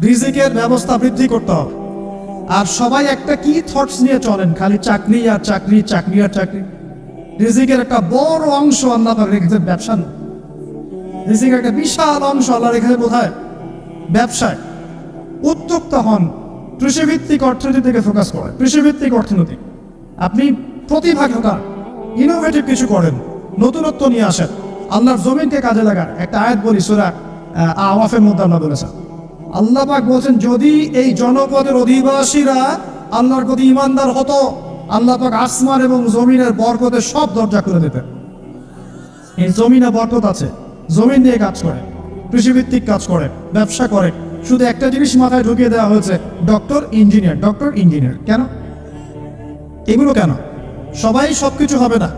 রিজিকের ব্যবস্থা বৃদ্ধি করতে হবে। আর সবাই একটা কি থটস নিয়ে চলেন, খালি চাকরি আর চাকরি, চাকরি আর চাকরি। রিজিকের একটা বড় অংশ আল্লাহ পাক রেখেছেন ব্যবসা। রিজিকের একটা বিশাল অংশ আল্লাহ রেখেছে কোথায়? ব্যবসায়। উদ্যোক্তা হন, কৃষিভিত্তিক অর্থনীতি থেকে ফোকাস করেন, কৃষিভিত্তিক অর্থনীতি। আপনি প্রতিভা খাটান, ইনোভেটিভ কিছু করেন, নতুনত্ব নিয়ে আসেন, আল্লাহর জমিনকে কাজে লাগান। একটা আয়াত বলি সূরা আওয়াফের মধ্যে আল্লাহ বলেছেন, আল্লাহ পাক বলছেন যদি এই জনপদের অধিবাসীরা আল্লাহর প্রতি ইমানদার হতো, আল্লাহ পাক আসমান এবং জমিনের বরকতের সব দরজা খুলে দিতেন। এই জমিনে বরকত আছে, জমিন নিয়ে কাজ করে, কৃষিভিত্তিক কাজ করে, ব্যবসা করে। শুধু একটা জিনিস মাথায় ঢুকিয়ে দেওয়া হয়েছে, ডক্টর ইঞ্জিনিয়ার, ডক্টর ইঞ্জিনিয়ার। কেন এগুলো? কেন সবাই সবকিছু হবে না?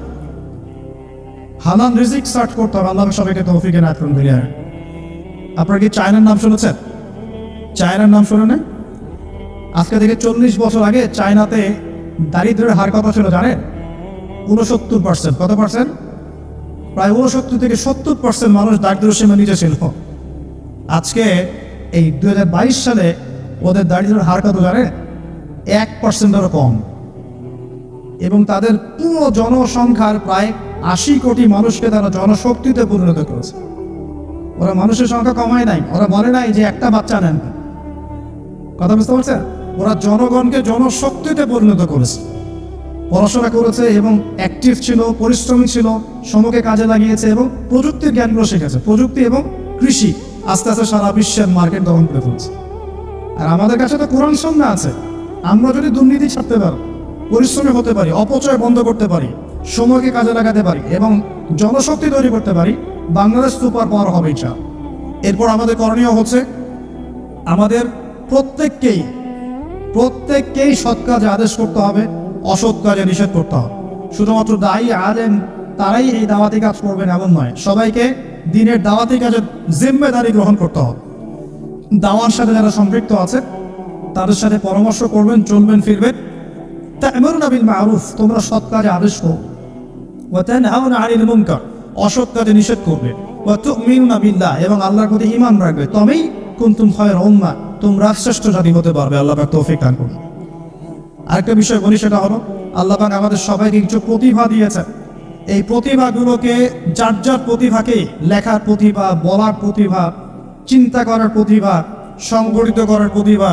হালাল রিজিক সার্চ করতে হবে। আল্লাহ সবাইকে তৌফিক এনায়েত করুন। আপনারা কি চায়নার নাম শুনেছেন? চায়নার নাম শুনে নেন। আজকে থেকে 40 বছর আগে চায়নাতে দারিদ্র্যের হার কত ছিল জানেন? 69%। কত পার্সেন্ট? প্রায় 69 থেকে 70% মানুষ দারিদ্র্য সীমার নিচে ছিল। আজকে এই 2022 সালে ওদের দারিদ্র্যের হার কত জানেন? 1%-এরও কম। এবং তাদের পুরো জনসংখ্যার প্রায় 80 কোটি মানুষকে তারা জনশক্তিতে পরিণত করেছে। ওরা মানুষের সংখ্যা কমায় নাই, ওরা বলে নাই যে একটা বাচ্চা নেন। কথা বুঝতে পারছেন? ওরা জনগণকে জনশক্তিতে পরিণত করেছে, পড়াশোনা করেছে এবং অ্যাক্টিভ ছিল, পরিশ্রমী ছিল, সময়কে কাজে লাগিয়েছে এবং প্রযুক্তির জ্ঞানগুলো শিখেছে। প্রযুক্তি এবং কৃষি আস্তে আস্তে সারা বিশ্বের মার্কেট দখল করে ফেলছে। আর আমাদের কাছে তো কোরআন সুন্নাহ আছে। আমরা যদি দুর্নীতি ছাড়তে পারি, পরিশ্রমী হতে পারি, অপচয় বন্ধ করতে পারি, সময়কে কাজে লাগাতে পারি এবং জনশক্তি তৈরি করতে পারি, বাংলাদেশ সুপার পাওয়ার হবে ইনশাআল্লাহ। এরপর আমাদের করণীয় হচ্ছে আমাদের প্রত্যেককেই সৎ কাজে আদেশ করতে হবে, অসৎ কাজে নিষেধ করতে হবে। শুধুমাত্র দায়ী আলেম তারাই এই দাওয়াতি কাজ করবেন এমন নয়, সবাইকে দিনের দাওয়াতি কাজের জিম্মেদারি গ্রহণ করতে হবে। দাওয়ার সাথে যারা সম্পৃক্ত আছে তাদের সাথে পরামর্শ করবেন, চলবেন, ফিরবেন। তা'মুরুনা বিল মা'রুফ, তোমরা সৎ কাজে আদেশ করো। ওয়া তানহাউনা আনিল মুনকার, অসৎ কাজে নিষেধ করবে। ওয়া তু'মিনুনা বিল্লাহ, এবং আল্লাহর প্রতি ঈমান রাখবে। তবেই কুনতুম খায়রা উম্মাহ, তোমরা শ্রেষ্ঠ জাতি হতে পারবে। আল্লাহ পাক তৌফিক দান করুন। আরেকটা বিষয় বলি, সেটা হলো আল্লাহ পাক আমাদের সবাইকে কিছু প্রতিভা দিয়েছেন। এই প্রতিভাগুলোকে, যার যার প্রতিভাকে, লেখার প্রতিভা, বলার প্রতিভা, চিন্তা করার প্রতিভা, সংগঠিত করার প্রতিভা,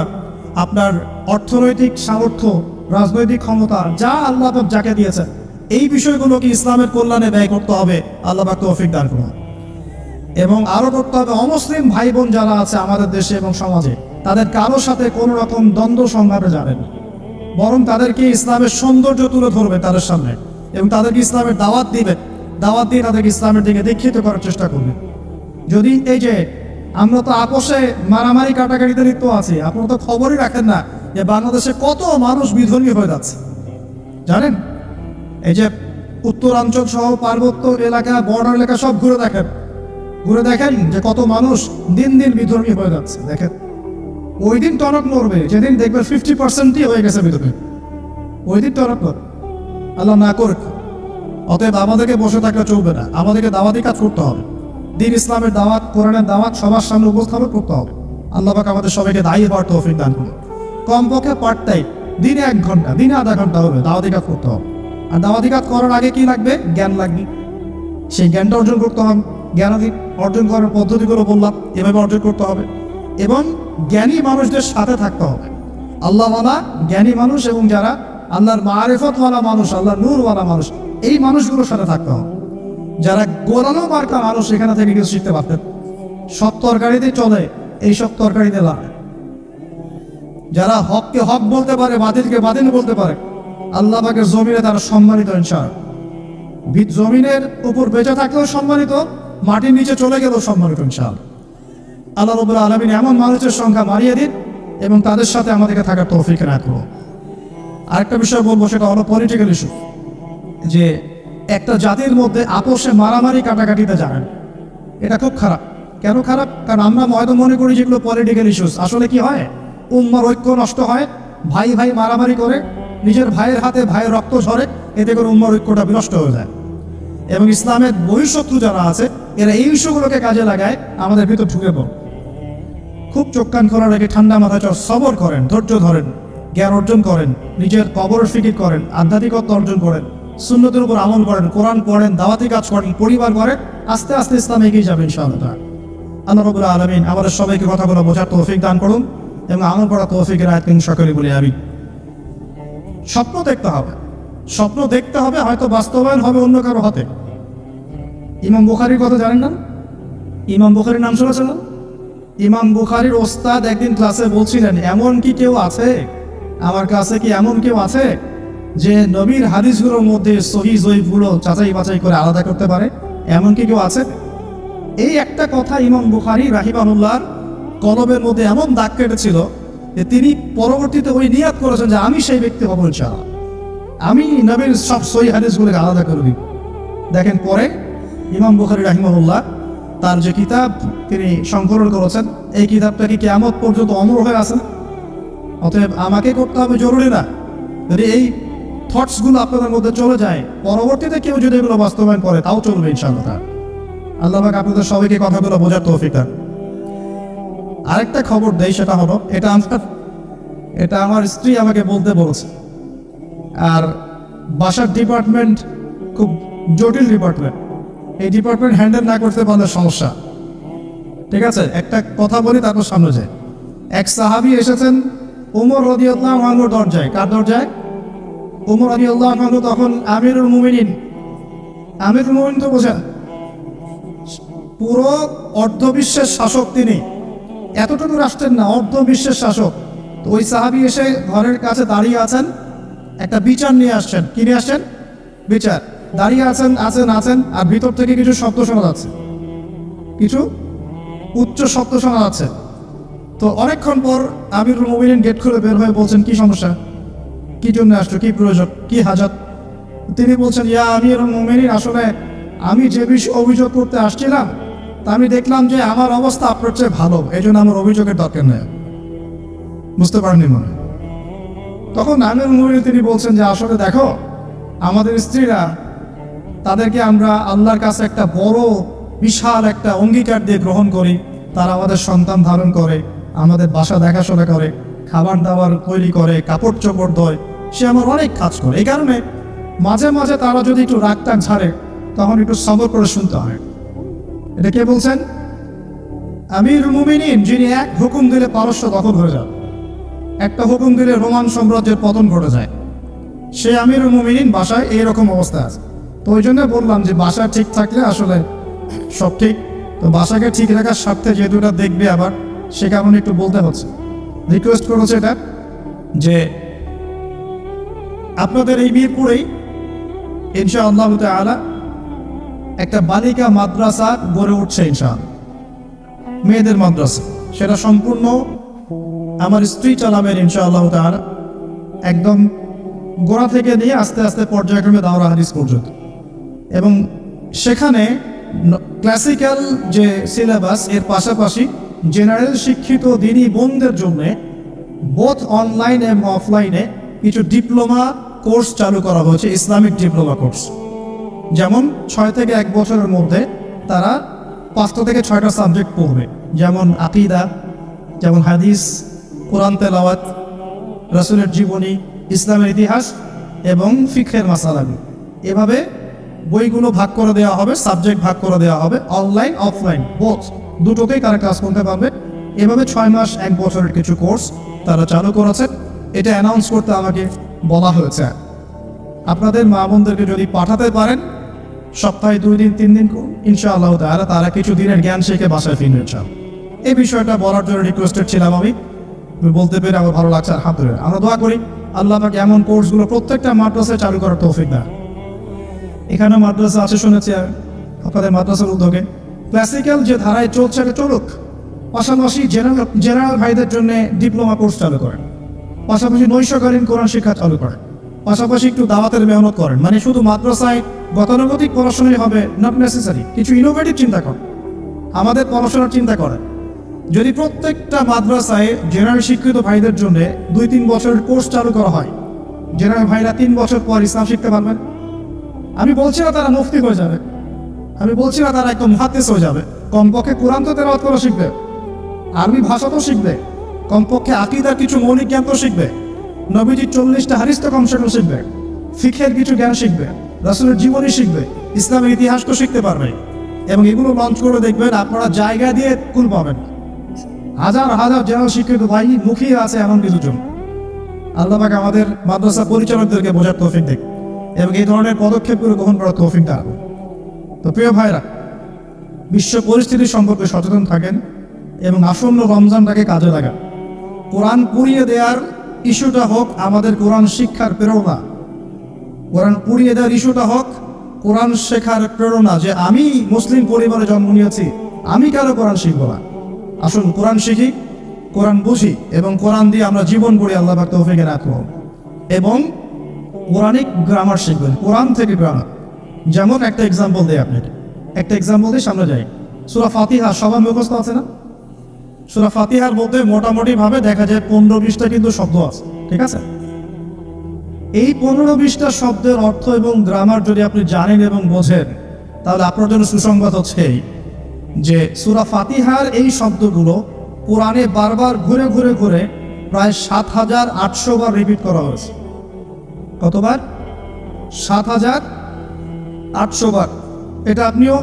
আপনার অর্থনৈতিক সামর্থ্য, রাজনৈতিক ক্ষমতা, যা আল্লাহ পাক যাকে দিয়েছেন, এই বিষয়গুলোকে ইসলামের কল্যাণে ব্যয় করতে হবে। আল্লাহ পাক তৌফিক দান করুন। এবং আরো করতে হবে, অমুসলিম ভাই বোন যারা আছে আমাদের দেশে এবং সমাজে, তাদের কারোর সাথে কোনো রকম দ্বন্দ্ব সংঘাতে যাবেন, বরং তাদেরকে ইসলামের সৌন্দর্য তুলে ধরবে তাদের সামনে এবং তাদেরকে ইসলামের দাওয়াত দিবে। দাওয়াত দিয়ে তাদেরকে ইসলামের দিকে দীক্ষিত করার চেষ্টা করবে। যদি এই যে আমরা তো আপোষে মারামারি কাটাকাটিতে লিপ্ত আছি, আপনারা তো খবরই রাখেন না যে বাংলাদেশে কত মানুষ বিধর্মী হয়ে যাচ্ছে। জানেন, এই যে উত্তরাঞ্চল সহ পার্বত্য এলাকা, বর্ডার এলাকা সব ঘুরে দেখেন যে কত মানুষ দিন দিন বিধর্মী হয়ে যাচ্ছে। দেখেন, ওই দিন টনক নড়বে যেদিন দেখবেন 50%ই হয়ে গেছে বিধর্মী। ওই দিন টনক নড়বে, আল্লাহ না করুক। অতএব আমাদেরকে বসে থাকলে চলবে না, আমাদেরকে দাওয়াতি কাজ করতে হবে। দিন ইসলামের দাওয়াত, কোরআনের দাওয়াত সবার সামনে উপস্থাপন করতে হবে। আল্লাহ পাক আমাদের সবাইকে দায়ী হওয়ার তৌফিক দান করুন। কমপক্ষে পার্ট টাইম, দিনে 1 ঘন্টা, দিনে আধা ঘন্টা হবে দাওয়াতি কাজ করতে হবে। আর দাওয়াতি কাজ করার আগে কি লাগবে? জ্ঞান লাগবে। সেই জ্ঞানটা অর্জন করতে হবে। জ্ঞানাদি অর্জন করার পদ্ধতিগুলো বললাম, এভাবে অর্জন করতে হবে। এবং জ্ঞানী মানুষদের সাথে থাকতে হবে। আল্লাহওয়ালা জ্ঞানী মানুষ এবং যারা আল্লাহর মারিফতওয়ালা মানুষ, আল্লাহর নূরওয়ালা মানুষ, এই মানুষগুলোর সাথে থাকতে হবে। যারা গোলানো মার্কা মানুষ, এখানে থেকে কিছু শিখতে পারতেন। সব তরকারিতে চলে, এই সব তরকারিতে লাগে। যারা হককে হক বলতে পারে, বাতিলকে বাতিল বলতে পারে, আল্লাহ পাকের জমিনে তারা সম্মানিত ইনশাআল্লাহ। জমিনের উপর বেঁচে থাকলেও সম্মানিত, মাটির নিচে চলে গেলেও সম্মানিত ইনশাআল্লাহ। আল্লাহ রাব্বুল আলামিন এমন মানুষের সংখ্যা বাড়িয়ে দিন এবং তাদের সাথে আমাদেরকে থাকার তৌফিক এনায়েত করুন। আরেকটা বিষয় বলবো, সেটা হলো পলিটিক্যাল ইস্যু। যে একটা জাতির মধ্যে আপোষে মারামারি কাটাকাটিতে যাবেন, এটা খুব খারাপ। কেন খারাপ? কারণ আমরা হয়তো মনে করি যেগুলো পলিটিক্যাল ইস্যুস। আসলে কি হয়, উম্মার ঐক্য নষ্ট হয়, ভাই ভাই মারামারি করে, নিজের ভাইয়ের হাতে ভাইয়ের রক্ত ঝরে, এতে করে উম্মার ঐক্যটা বিনষ্ট হয়ে যায়। এবং ইসলামের বহিঃশত্রু যারা আছে, এরা এই ইস্যুগুলোকে কাজে লাগায় আমাদের ভিতর ঢুকে পড়ে। খুব চোখ কান খোলা রেখে ঠান্ডা মাথায় সবর করেন, ধৈর্য ধরেন, জ্ঞান অর্জন করেন, নিজের কবর ফিকির করেন, আধ্যাত্মিকত্ব অর্জন করেন, সুন্নতের উপর আমল করেন, কোরআন পড়েন, দাওয়াতি কাজ করেন, পরিবার করেন, আস্তে আস্তে ইসলাম এগিয়ে যাবে ইনশাআল্লাহ। আল্লাহ রাব্বুল আলামিন আমাদের সবাইকে কথাগুলো বোঝার তৌফিক দান করুন এবং আমল করার তৌফিকের আয়াতকে সকলে বলি আমিন। স্বপ্ন দেখতে হবে, স্বপ্ন দেখতে হবে, হয়তো বাস্তবায়ন হবে অন্য কারো হাতে। ইমাম বুখারীর কথা জানেন না? ইমাম বুখারীর নাম শুনেছেন না? ইমাম বুখারীর ওস্তাদ একদিন ক্লাসে বলছিলেন, এমন কি কেউ আছে, আমার কাছে কি এমন কেউ আছে যে নবীর হাদিসগুলোর মধ্যে সহিহ জয়ীফগুলো যাচাই বাছাই করে আলাদা করতে পারে? এমন কি কেউ আছে? এই একটা কথা ইমাম বুখারী রাহিমাহুল্লাহর কলবের মধ্যে এমন দাগ কেটেছিল যে তিনি পরবর্তীতে ওই নিয়াত করেছেন যে আমি সেই ব্যক্তি হব ইনশাআল্লাহ, আমি নবীর সব সহিহ হাদিসগুলোকে আলাদা করে দিই। দেখেন পরে ইমাম বুখারী রাহিমাহুল্লাহ তার যে কিতাব তিনি সংকলন করেছেন, এই কিতাবটা কি কিয়ামত পর্যন্ত অমর হয়ে আছে। অতএব আমাকে করতে হবে জরুরি না, যদি এই থটসগুলো আপনাদের মধ্যে চলে যায়, পরবর্তীতে কেউ যদি এগুলো বাস্তবায়ন করে তাও চলবে ইনশাআল্লাহ। আল্লাহ পাক আপনাদের সবাইকে কথাগুলো বোঝার তৌফিক দান। আরেকটা খবর দেই, সেটা হলো এটা আমার স্ত্রী আমাকে বলতে বলেছে। আর বাসার ডিপার্টমেন্ট খুব জটিল ডিপার্টমেন্ট, এই ডিপার্টমেন্ট হ্যান্ডেল না করতে পারলে সমস্যা। ঠিক আছে, একটা কথা বলি তারপর সামনে যায়। এক সাহাবী এসেছেন ওমর রাদিয়াল্লাহু আনহুর দরজায়। কার দরজায়? ওমর রাদিয়াল্লাহু আনহু তখন আমিরুল মুমিনিন। আমিরুল মুমিনিন তো বোঝেন, পুরো অর্ধবিশ্বের শাসক তিনি, এতটুকু রাষ্ট্রের না, অর্ধবিশ্বের শাসক। তো ওই সাহাবী এসে ঘরের কাছে দাঁড়িয়ে আছেন, একটা বিচার নিয়ে আসছেন। কি নিয়ে আসছেন? বিচার। দাঁড়িয়ে আছেন আর ভিতর থেকে কিছু শব্দ শোনা যাচ্ছে, কিছু উচ্চ শব্দ শোনা যাচ্ছে। তো অনেকক্ষণ পর আমিরুল মুমিনিন গেট খুলে বের হয়ে বলছেন, কি সমস্যা, কি জন্য আসছো, কি প্রয়োজন, কি হাজাত? তিনি বলছেন, ইয়া আমিরুল মুমিনিন, আসলে আমি যে বিষয়ে অভিযোগ করতে আসছিলাম তা আমি দেখলাম যে আমার অবস্থা আপনার চেয়ে ভালো, এই জন্য আমার অভিযোগের দরকার নেই। বুঝতে পারেননি মনে? তখন আমিরুল মুমিনিন তিনি বলছেন যে আসলে দেখো, আমাদের স্ত্রীরা, তাদেরকে আমরা আল্লাহর কাছে একটা বড় বিশাল একটা অঙ্গীকার দিয়ে গ্রহণ করি। তারা আমাদের সন্তান ধারণ করে, আমাদের বাসা দেখাশোনা করে, খাবার দাবার তৈরি করে, কাপড় চোপড় ধোয়, সে আমার অনেক কাজ করে। এই কারণে মাঝে মাঝে তারা যদি একটু রাগ টাগ ঝাড়ে তখন একটু সবর করে শুনতে হয়। এটা কে বলছেন? আমিরুল মুমিনিন, যিনি এক হুকুম দিলে পারস্য দখল হয়ে যায়, একটা হুকুম দিলে রোমান সাম্রাজ্যের পতন ঘটে যায়, সে আমিরুল মুমিনিন বাসায় এইরকম অবস্থা আছে। তো ওই জন্য বললাম যে বাসা ঠিক থাকলে আসলে সব ঠিক। তো বাসাকে ঠিক রাখার স্বার্থে যেহেতু এটা দেখবে আবার, সে কারণে একটু বলতে হচ্ছে। রিকোয়েস্ট করেছে এটা যে আপনাদের এই মিরপুরেই ইনশাআল্লাহ তাআলা একটা বালিকা মাদ্রাসা গড়ে উঠছে ইনশাআল্লাহ, মেয়েদের মাদ্রাসা। সেটা সম্পূর্ণ আমার স্ত্রী চালাবেন ইনশাআল্লাহ তাআলা, একদম গোড়া থেকে নিয়ে আস্তে আস্তে পর্যায়ক্রমে দাওরা হাদিস পর্যন্ত। এবং সেখানে ক্লাসিক্যাল যে সিলেবাস, এর পাশাপাশি জেনারেল শিক্ষিত দিনী বোনদের জন্য বোথ অনলাইন এবং অফলাইনে কিছু ডিপ্লোমা কোর্স চালু করা হয়েছে, ইসলামিক ডিপ্লোমা কোর্স। যেমন 6 থেকে 1 বছরের মধ্যে তারা 5টা থেকে 6টা সাবজেক্ট পড়বে, যেমন আকিদা, যেমন হাদিস, কোরআন তেলাওয়াত, রাসূলের জীবনী, ইসলামের ইতিহাস এবং ফিকহের মাসালাগুলো। এভাবে বইগুলো ভাগ করে দেওয়া হবে, সাবজেক্ট ভাগ করে দেওয়া হবে, অনলাইন অফলাইন বোথ দুটোতেই তারা ক্লাস করতে পারবে। এভাবে 6 মাস 1 বছরের কিছু কোর্স তারা চালু করেছে। এটা অ্যানাউন্স করতে আমাকে বলা হয়েছে। আপনাদের মা বোনদেরকে যদি পাঠাতে পারেন সপ্তাহে 2 দিন 3 দিন ইনশাআল্লাহ তাআলা তারা কিছু দিনের জ্ঞান শিখে বাসায় ফিরবে ইনশাআল্লাহ। এই বিষয়টা বলার জন্য রিকোয়েস্টেড ছিলাম আমি, বলতে পেরে আমার ভালো লাগছে। আলহামদুলিল্লাহ, আমরা দোয়া করি আল্লাহ পাক এমন কোর্সগুলো প্রত্যেকটা মাদ্রাসায় চালু করার তৌফিক দেন। এখানে মাদ্রাসা আছে শুনেছি, আপনাদের মাদ্রাসার উদ্যোগে ক্লাসিক্যাল যে ধারায় চলছে এটা চলুক, পাশাপাশি জেনারেল ভাইদের জন্য ডিপ্লোমা কোর্স চালু করেন, পাশাপাশি নৈশকালীন কোরআন শিক্ষা চালু করেন, পাশাপাশি একটু দাওয়াতের মেহনত করেন। মানে শুধু মাদ্রাসায় গতানুগতিক পড়াশোনাই হবে, নট নেসেসারি, কিছু ইনোভেটিভ চিন্তা করেন, আমাদের পড়াশোনার চিন্তা করেন। যদি প্রত্যেকটা মাদ্রাসায় জেনারেল শিক্ষিত ভাইদের জন্য 2-3 বছরের কোর্স চালু করা হয়, জেনারেল ভাইরা 3 বছর পর ইসলাম শিখতে পারবেন। আমি বলছি না তারা মুফতি হয়ে যাবে, আমি বলছি না তারা একদম মুহাদ্দিস হয়ে যাবে, কমপক্ষে কোরআন তো তেলাওয়াত করা শিখবে। আরবি ভাষা তো শিখবে, কমপক্ষে আকীদার কিছু মৌলিক জ্ঞান তো শিখবে, নবীজির 40টা হাদিস তো কমসে কম শিখবে, ফিকহের কিছু জ্ঞান শিখবে, রাসূলের জীবনী শিখবে, ইসলামের ইতিহাস তো শিখতে পারবে। এবং এগুলো লঞ্চ করে দেখবেন আপনারা জায়গা দিয়ে কুল পাবেন। হাজার হাজার জেনারেল শিক্ষিত ভাই মুখিয়ে আছে এমন কিছু জন। আল্লাহ পাক আমাদের মাদ্রাসা পরিচালকদেরকে বোঝার তৌফিক দেখ এবং এই ধরনের পদক্ষেপগুলো গ্রহণ করার তৌফিক দান। তো প্রিয় ভাইরা, বিশ্ব পরিস্থিতি সম্পর্কে সচেতন থাকেন এবং আসন্ন রমজানটাকে কাজে লাগান। কোরআন পুড়িয়ে দেওয়ার ইস্যুটা হোক আমাদের কোরআন শিক্ষার প্রেরণা, কোরআন পুড়িয়ে দেওয়ার ইস্যুটা হোক কোরআন শেখার প্রেরণা, যে আমি মুসলিম পরিবারে জন্ম নিয়েছি, আমি কেন কোরআন শিখব না। আসুন কোরআন শিখি, কোরআন বুঝি এবং কোরআন দিয়ে আমরা জীবন গড়ি। আল্লাহ পাক তৌফিক দান করুন। এবং কোরআনিক গ্রামার শিখবেন, কোরআন থেকে গ্রামার। যেমন একটা এক্সাম্পল দিই আপনাকে, একটা এক্সাম্পল দিয়ে সামনে যাই। সূরা ফাতিহা সবার মুখস্থ আছে না? সূরা ফাতিহার মধ্যে মোটামুটি ভাবে দেখা যায় 15-20টা কিন্তু শব্দ আছে, ঠিক আছে? এই 15-20টা শব্দের অর্থ এবং গ্রামার যদি আপনি জানেন এবং বোঝেন, তাহলে আপনার জন্য সুসংবাদ হচ্ছে এই যে সূরা ফাতিহার এই শব্দগুলো কোরআনে বারবার ঘুরে ঘুরে ঘুরে প্রায় 7,800 বার রিপিট করা হয়েছে। কতবার? 7,800 বার। এটা আপনিও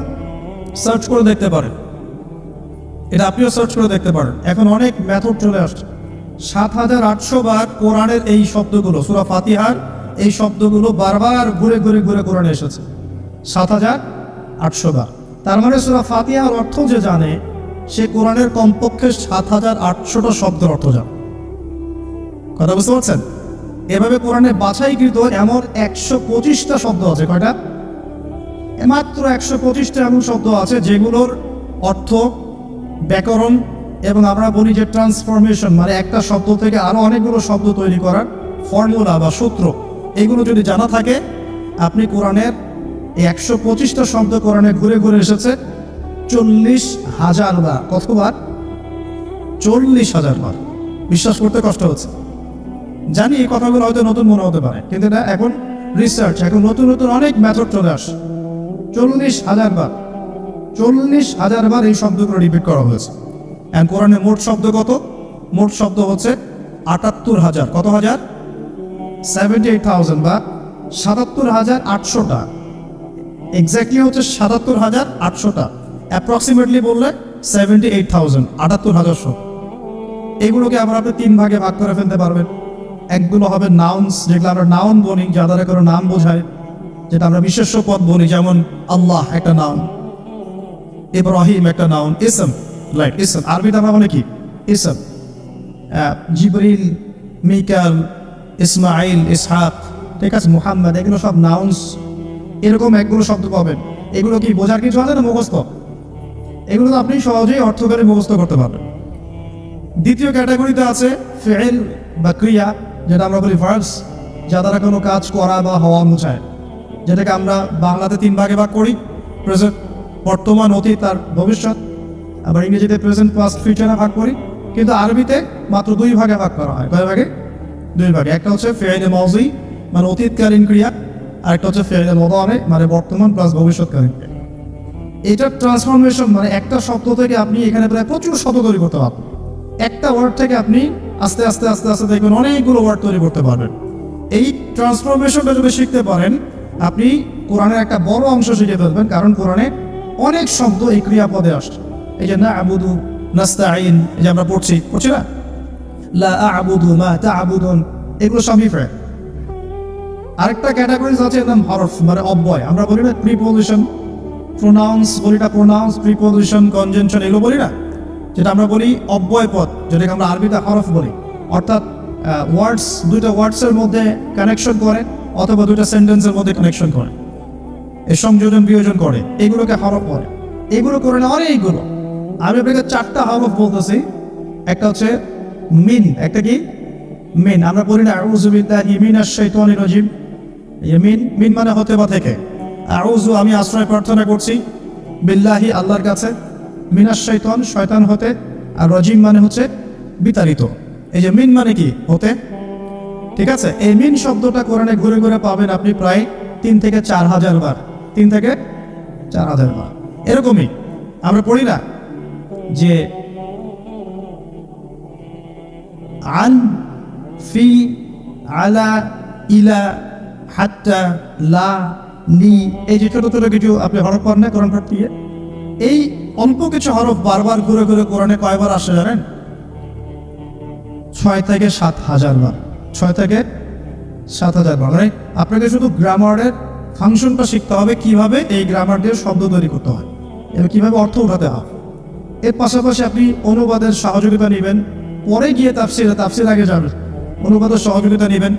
সার্চ করে দেখতে পারেন, এখন অনেক মেথড চলে আসছে। 7,800 বার কোরআনের এই শব্দগুলো, সূরা ফাতিহার এই শব্দগুলো বারবার ঘুরে ঘুরে ঘুরে কোরআনে এসেছে 7,800 বার। তার মানে সূরা ফাতিহার অর্থ যে জানে, সে কোরআনের কমপক্ষে 7,800টা শব্দের অর্থ জানে। কথা বুঝতে পারছেন? এভাবে কোরআনে বাছাইকৃত এমন 125টা শব্দ আছে। কয়টা? মাত্র 125টা এমন শব্দ আছে যেগুলোর অর্থ, ব্যাকরণ এবং আমরা বলি যে ট্রান্সফরমেশন, মানে একটা শব্দ থেকে আরো অনেকগুলো শব্দ তৈরি করার ফর্মুলা বা সূত্র, এগুলো যদি জানা থাকে, আপনি কোরআনের এই 125টা শব্দ কোরআনে ঘুরে ঘুরে এসেছে 40,000 বার। কতবার? 40,000 বার। বিশ্বাস করতে কষ্ট হচ্ছে, জানি এই কথাগুলো হয়তো নতুন মনে হতে পারে, কিন্তু এটা এখন রিসার্চ, এখন নতুন নতুন অনেক মেথড চলে আসে। 40,000 বার, 40,000 বার এই শব্দগুলো রিপিট করা হয়েছে। এখন কোরআনের মোট শব্দ কত? মোট শব্দ হচ্ছে 78,000। কত হাজার? 78,000 বা 77,800টা। এক্স্যাক্টলি হচ্ছে 77,800টা। অ্যাপ্রক্সিমেটলি বললে 78,000, 78,000 শব্দ। এগুলোকে আবার আপনি 3 ভাগে ভাগ করে ফেলতে পারবেন। একগুলো হবে নাউন্স, যেগুলো আমরা নাউন বলি, যাদের কোনো নাম বোঝায়, যেটা আমরা বিশেষ্য পদ বলি, যেমন আল্লাহ একটা নাউন, ইব্রাহিম একটা নাউন, ইসম, রাইট, ইসম আরবিতে আমরা বলি কি? ইসম। জিবরিল, মিকাল, ইসমাইল, ইসহাক, ঠিক আছে, মুহাম্মদ, এগুলো সব নাউন্স। এরকম একগুলো শব্দ পাবেন। এগুলো কি বোঝার কিছু আছে না মুখস্থ? এগুলো তো আপনি সহজেই অর্থ করে মুখস্থ করতে পারবেন। দ্বিতীয় ক্যাটাগরিতে আছে ফেল বা ক্রিয়া, যেটা আমরা বলি ভার্বস, যা দ্বারা কোনো কাজ করা বা হওয়া বোঝায়, যেটাকে আমরা বাংলাতে 3 ভাগে ভাগ করি, প্রেজেন্ট, বর্তমান, অতীত আর ভবিষ্যৎ। আবার ইংরেজিতে প্রেজেন্ট, পাস্ট, ফিউচারে ভাগ করি, কিন্তু আরবিতে মাত্র 2 ভাগে ভাগ করা হয়। কয় ভাগে? 2 ভাগে। একটা হচ্ছে ফেইলে মাউজি, মানে অতীতকালীন ক্রিয়া, আর একটা হচ্ছে ফেইলে মুদারি, মানে বর্তমান প্লাস ভবিষ্যৎকালীন ক্রিয়া। এটা ট্রান্সফরমেশন, মানে একটা শব্দ থেকে আপনি এখানে প্রায় প্রচুর শব্দ তৈরি করতে পারবেন। একটা ওয়ার্ড থেকে আপনি আস্তে আস্তে আস্তে আস্তে দেখবেন অনেকগুলো ওয়ার্ড তৈরি করতে পারবেন। এই ট্রান্সফরমেশনটা যদি শিখতে পারেন, আপনি কোরআনের একটা বড় অংশ শিখে ফেলবেন, কারণ কোরআনে অনেক শব্দ এই ক্রিয়াপদে আসছে। এই যে না আবুদু, নাস্তাইন, এই যে আমরা পড়ছি না, লা আবুদু, মা তা'বুদুন, এগুলো সবই ফ্রেন্ড। আরেকটা ক্যাটাগরিজ আছে একদম হরফ, মানে অব্যয়। আমরা বলি না প্রিপোজিশন, প্রোনাউন্স বলি না, প্রোনাউন্স, প্রিপোজিশন, কনজাংশন, এগুলো বলি না, যেটা আমরা বলি অব্যয় পদ, যেটাকে আমরা আরবিতে হরফ বলি। অর্থাৎ ওয়ার্ডস, 2টা ওয়ার্ডসের মধ্যে কানেকশন করে অথবা 2টা সেন্টেন্সের মধ্যে কানেকশন করে, এর সংযোজন বিয়োজন করে, এগুলোকে হরফ বলে। এগুলো করে না অনেকগুলো। আমি আপনাকে 4টা হরফ বলতেছি। একটা হচ্ছে মিন, একটা কি? মিন। আমরা বলি না আউযু বিল্লাহি মিনাশ শাইতানির রাজিম, মিন, মিন মানে হতে বা থেকে। আউযু, আমি আশ্রয় প্রার্থনা করছি, বিল্লাহি, আল্লাহর কাছে, মিনাশ শাইতান, শয়তান হতে, আর রাজিম মানে হচ্ছে বিতাড়িত। এই যে মিন মানে কি? হতে, ঠিক আছে। এই মিন শব্দটা কোরআনে ঘুরে ঘুরে পাবেন আপনি প্রায় 3 থেকে 4,000 বার, 3 থেকে 4,000 বার। এরকমই আমরা পড়ি না যে আন, ফি, আলা, ইলা, হাত্তা, লা, লি, এই যে ছোট ছোট কিছু আপনি হরফ পান না কোরআন পাঠ দিয়ে, এই অল্প কিছু হরফ বারবার ঘুরে ঘুরে কোরআনে কয়বার আসে জানেন? 6 থেকে 7,000 বার। 6 থেকে 7,000 বার। মানে আপনাকে শুধু গ্রামারের ফাংশনটা শিখতে হবে, কিভাবে এই গ্রামার দিয়ে শব্দ তৈরি করতে হয় এবং কিভাবে অর্থ উঠাতে হয়। এর পাশাপাশি আপনি অনুবাদের সহযোগিতা নেবেন, পরে গিয়ে তাফসির আগে যাবেন, অনুবাদের সহযোগিতা নেবেন।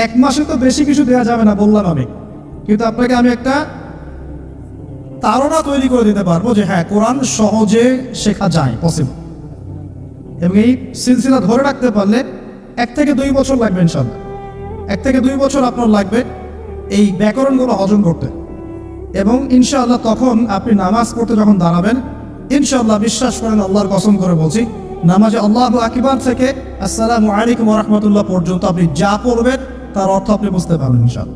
1 মাসে তো বেশি কিছু দেওয়া যাবে না বললাম আমি, কিন্তু আপনাকে আমি একটা তাড়না তৈরি করে দিতে পারবো যে হ্যাঁ, কোরআন সহজে শেখা যায়, পসিবল। এবং এই সিলসিলা ধরে রাখতে পারলে 1 থেকে 2 বছর লাগবে ইনশাআল্লাহ। 1 থেকে 2 বছর আপনার লাগবে এই ব্যাকরণগুলো হজম করতে। এবং ইনশাআল্লাহ তখন আপনি নামাজ পড়তে যখন দাঁড়াবেন, ইনশাআল্লাহ বিশ্বাস করেন, আল্লাহর কসম করে বলছি, নামাজে আল্লাহু আকবার থেকে আসসালামু আলাইকুম ওয়া রাহমাতুল্লাহ পর্যন্ত আপনি যা পড়বেন তার অর্থ আপনি বুঝতে পারবেন ইনশাআল্লাহ।